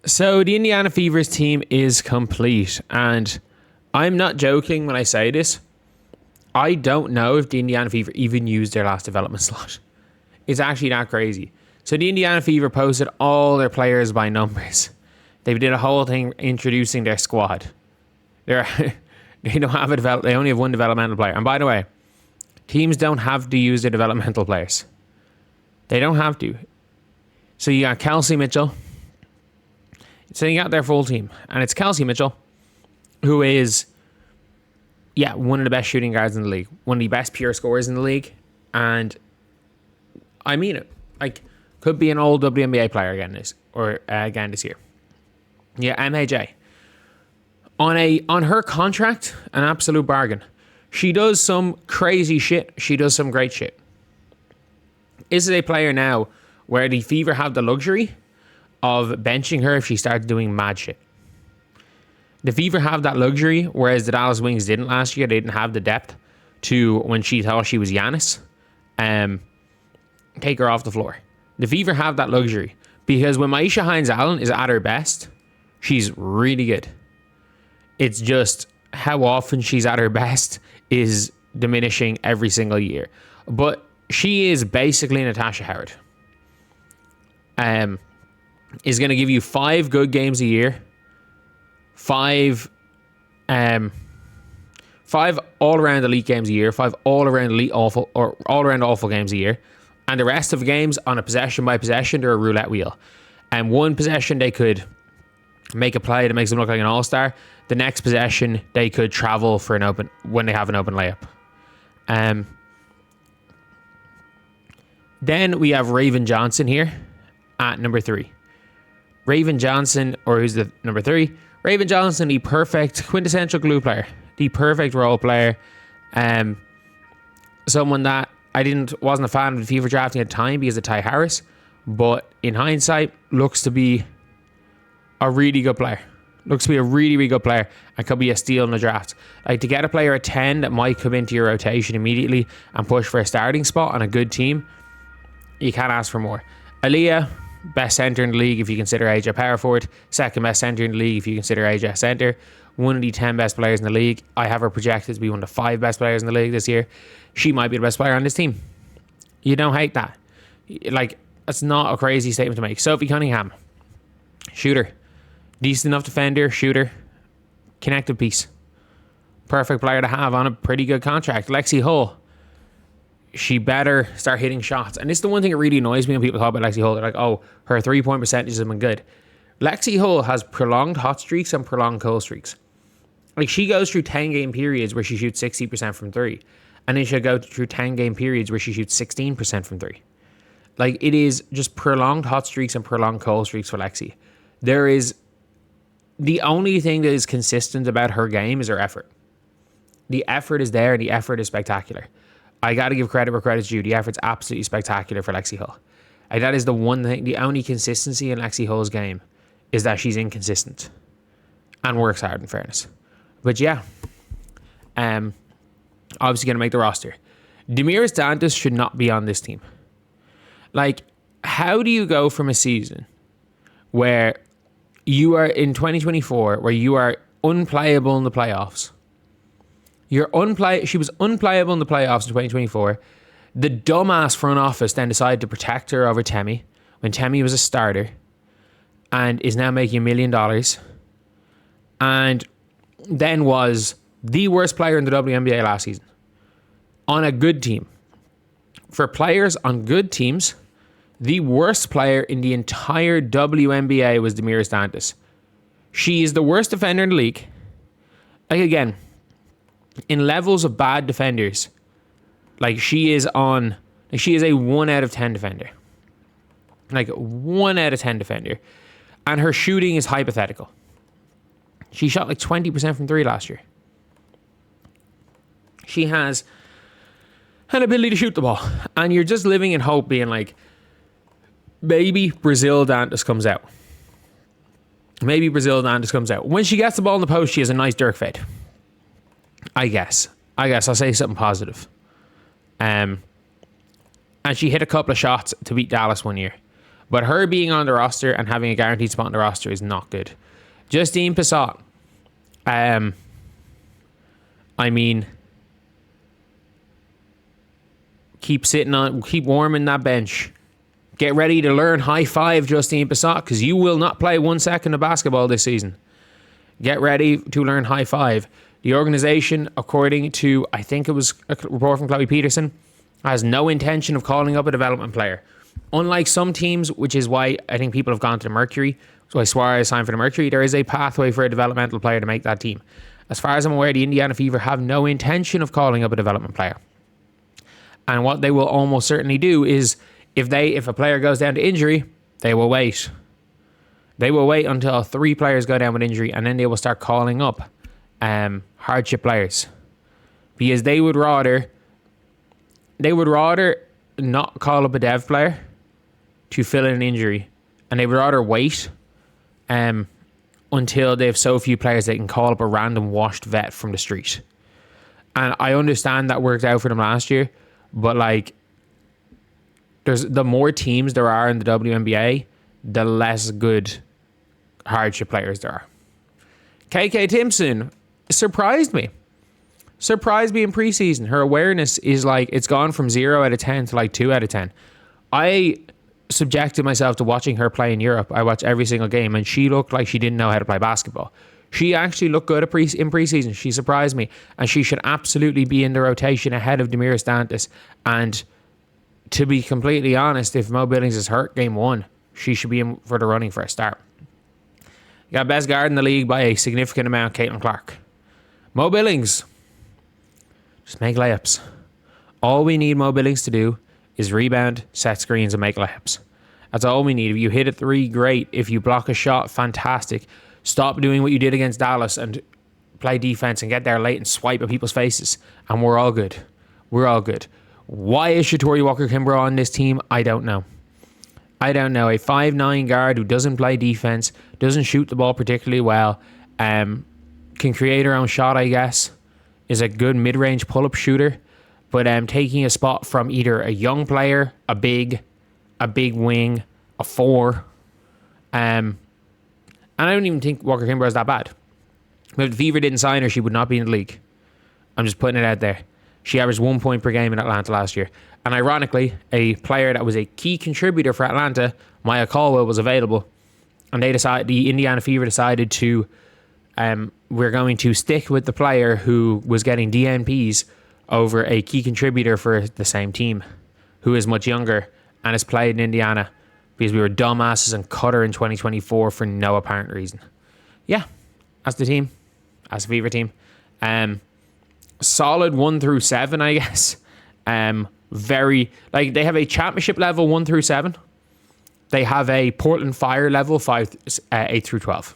So the Indiana Fever's team is complete, and I'm not joking when I say this. I don't know if the Indiana Fever even used their last development slot. It's actually that crazy. So the Indiana Fever posted all their players by numbers. They did a whole thing introducing their squad. They don't have they only have one developmental player. And by the way, teams don't have to use their developmental players. They don't have to. So you got Kelsey Mitchell. So you got their full team. And it's Kelsey Mitchell, who is, one of the best shooting guards in the league. One of the best pure scorers in the league. And I mean it. Like, could be an old WNBA player again this year. Yeah, MAJ. On her contract, an absolute bargain. She does some crazy shit. She does some great shit. This is a player now where the Fever have the luxury of benching her if she starts doing mad shit. The Fever have that luxury, whereas the Dallas Wings didn't last year. They didn't have the depth to, when she thought she was Giannis, take her off the floor. The Fever have that luxury because when Maisha Hines-Allen is at her best, she's really good. It's just how often she's at her best is diminishing every single year. But she is basically Natasha Howard. Is going to give you 5 good games a year, 5 all-around elite games a year, 5 all-around elite awful or all-around awful games a year, and the rest of the games on a possession by possession, they're a roulette wheel. And one possession they could make a play that makes them look like an all-star. The next possession they could travel for when they have an open layup. Then we have Raven Johnson here at number 3. Raven Johnson, or who's the number 3? Raven Johnson, the perfect quintessential glue player, the perfect role player. Someone that I wasn't a fan of the Fever drafting at the time because of Ty Harris, but in hindsight, looks to be a really good player. Looks to be a really, really good player and could be a steal in the draft. Like, to get a player at 10 that might come into your rotation immediately and push for a starting spot on a good team, you can't ask for more. Aaliyah, best center in the league if you consider AJ power forward. Second best center in the league if you consider AJ center. One of the 10 best players in the league. I have her projected to be one of the 5 best players in the league this year. She might be the best player on this team. You don't hate that. Like, that's not a crazy statement to make. Sophie Cunningham, shooter. Decent enough defender, shooter. Connected piece. Perfect player to have on a pretty good contract. Lexi Hull. She better start hitting shots. And this is the one thing that really annoys me when people talk about Lexi Hull. They're like, oh, her 3-point percentages have been good. Lexi Hull has prolonged hot streaks and prolonged cold streaks. Like, she goes through 10-game periods where she shoots 60% from 3. And then she'll go through 10-game periods where she shoots 16% from 3. Like, it is just prolonged hot streaks and prolonged cold streaks for Lexi. The only thing that is consistent about her game is her effort. The effort is there and the effort is spectacular. I got to give credit where credit's due. The effort's absolutely spectacular for Lexi Hull. And that is the one thing, the only consistency in Lexi Hull's game is that she's inconsistent and works hard, in fairness. But yeah, obviously going to make the roster. Demiris Dantas should not be on this team. Like, how do you go from a season where you are in 2024, where you are unplayable in the playoffs? She was unplayable in the playoffs in 2024. The dumbass front office then decided to protect her over Temi when Temi was a starter and is now making $1 million. And then was the worst player in the WNBA last season on a good team. For players on good teams, the worst player in the entire WNBA was Demiris Dantas. She is the worst defender in the league. Like, again, in levels of bad defenders, like, she is a 1 out of 10 defender. Like, 1 out of 10 defender. And her shooting is hypothetical. She shot like 20% from 3 last year. She has an ability to shoot the ball. And you're just living in hope, being like, maybe Brazil Dantas comes out. Maybe Brazil Dantas comes out. When she gets the ball in the post, she has a nice Dirk fade. I guess I'll say something positive. And she hit a couple of shots to beat Dallas one year. But her being on the roster and having a guaranteed spot on the roster is not good. Justine Passat. I mean, keep warming that bench. Get ready to learn high five Justine Passat, because you will not play 1 second of basketball this season. Get ready to learn high five. The organization, according to, I think it was a report from Chloe Peterson, has no intention of calling up a development player. Unlike some teams, which is why I think people have gone to the Mercury, so I Suarez signed for the Mercury, there is a pathway for a developmental player to make that team. As far as I'm aware, the Indiana Fever have no intention of calling up a development player. And what they will almost certainly do is, if a player goes down to injury, they will wait. They will wait until 3 players go down with injury, and then they will start calling up hardship players. Because they would rather not call up a dev player to fill in an injury, and they would rather wait until they have so few players they can call up a random washed vet from the street. And I understand that worked out for them last year, but like, the more teams there are in the WNBA, the less good hardship players there are. KK Timpson surprised me in preseason. Her awareness is like, it's gone from 0 out of 10 to like 2 out of 10. I subjected myself to watching her play in Europe. I watched every single game, and she looked like she didn't know how to play basketball. She actually looked good in preseason. She surprised me, and she should absolutely be in the rotation ahead of Demira Stantis. And to be completely honest, if Mo Billings is hurt game 1, she should be in for the running for a start. You got best guard in the league by a significant amount, Caitlin Clark. Mo Billings, just make layups. All we need Mo Billings to do is rebound, set screens, and make layups. That's all we need. If you hit a 3, great. If you block a shot, fantastic. Stop doing what you did against Dallas and play defense and get there late and swipe at people's faces, and we're all good. We're all good. Why is Shatori Walker-Kimbrough on this team? I don't know. A 5'9" guard who doesn't play defense, doesn't shoot the ball particularly well, can create her own shot, I guess, is a good mid-range pull-up shooter, but taking a spot from either a young player, a big wing, a 4, and I don't even think Walker-Kimbrough is that bad. If the Fever didn't sign her, she would not be in the league. I'm just putting it out there. She averaged 1 point per game in Atlanta last year. And ironically, a player that was a key contributor for Atlanta, Maya Caldwell, was available. And the Indiana Fever decided to, we're going to stick with the player who was getting DNPs over a key contributor for the same team, who is much younger and has played in Indiana, because we were dumbasses and cut her in 2024 for no apparent reason. Yeah, that's the team. That's the Fever team. Solid 1 through 7, I guess. They have a championship level 1 through 7. They have a Portland Fire level 8 through 12.